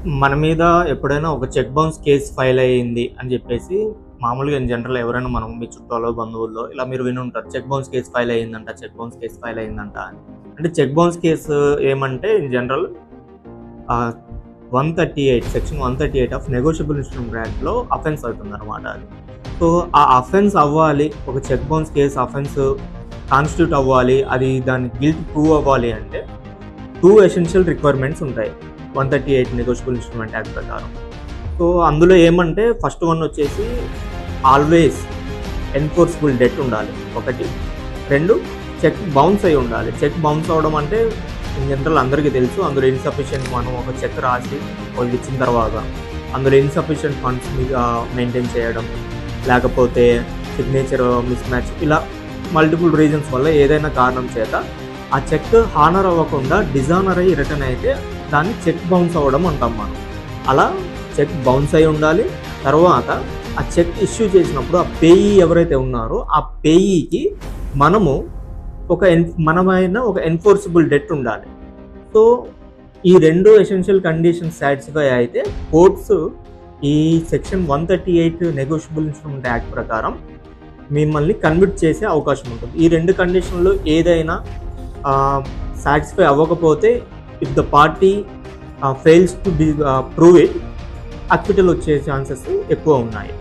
మన మీద ఎప్పుడైనా ఒక చెక్ బౌన్స్ కేస్ ఫైల్ అయ్యింది అని చెప్పేసి మామూలుగా ఇన్ జనరల్ ఎవరైనా మనం మీ చుట్టాలో బంధువుల్లో ఇలా మీరు విని ఉంటారు, చెక్ బౌన్స్ కేసు ఫైల్ అయ్యిందంట, చెక్ బౌన్స్ కేసు ఫైల్ అయ్యిందంట అని. అంటే చెక్ బౌన్స్ కేసు ఏమంటే in general 138 section 138 of negotiable instrument యాక్ట్లో అఫెన్స్ అవుతుంది అనమాట అది. సో ఆ అఫెన్స్ అవ్వాలి, ఒక cheque bounce case offence constitute అవ్వాలి, అది దాని గిల్ట్ ప్రూవ్ అవ్వాలి అంటే 2 ఎసెన్షియల్ రిక్వైర్మెంట్స్ ఉంటాయి 138 నెగోషియబుల్ ఇన్స్ట్రుమెంట్ యాక్ట్ ప్రకారం. సో అందులో ఏమంటే ఫస్ట్ వన్ వచ్చేసి ఆల్వేస్ ఎన్ఫోర్స్బుల్ డెట్ ఉండాలి ఒకటి. 2 చెక్ బౌన్స్ అయి ఉండాలి. చెక్ బౌన్స్ అవ్వడం అంటే ఇన్ జనరల్ అందరికీ తెలుసు, అందులో ఇన్సఫిషియెంట్ మనం ఒక చెక్ రాసి వాళ్ళకి ఇచ్చిన తర్వాత అందులో ఇన్సఫిషియెంట్ ఫండ్స్ మీద మెయింటైన్ చేయడం, లేకపోతే సిగ్నేచర్ మిస్ మ్యాచ్, ఇలా మల్టిపుల్ రీజన్స్ వల్ల ఏదైనా కారణం చేత ఆ చెక్ హానర్ అవ్వకుండా డిజానర్ అయ్యి రిటర్న్ అయితే దాన్ని చెక్ బౌన్స్ అవ్వడం అంటాం మనం. అలా చెక్ బౌన్స్ అయి ఉండాలి. తర్వాత ఆ చెక్ ఇష్యూ చేసినప్పుడు ఆ పేయీ ఎవరైతే ఉన్నారో ఆ పేయీకి మనమైన ఒక ఎన్ఫోర్సిబుల్ డెట్ ఉండాలి. సో ఈ 2 ఎసెన్షియల్ కండిషన్స్ సాటిస్ఫై అయితే కోర్ట్స్ ఈ సెక్షన్ 138 నెగోషియబుల్ ఇన్స్ట్రుమెంట్ యాక్ట్ ప్రకారం మిమ్మల్ని కన్విక్ట్ చేసే అవకాశం ఉంటుంది. ఈ 2 కండిషన్లో ఏదైనా సాటిస్ఫై అవ్వకపోతే if the party fails to prove it, acquittal వచ్చే ఛాన్సెస్ ఎక్కువ ఉన్నాయి.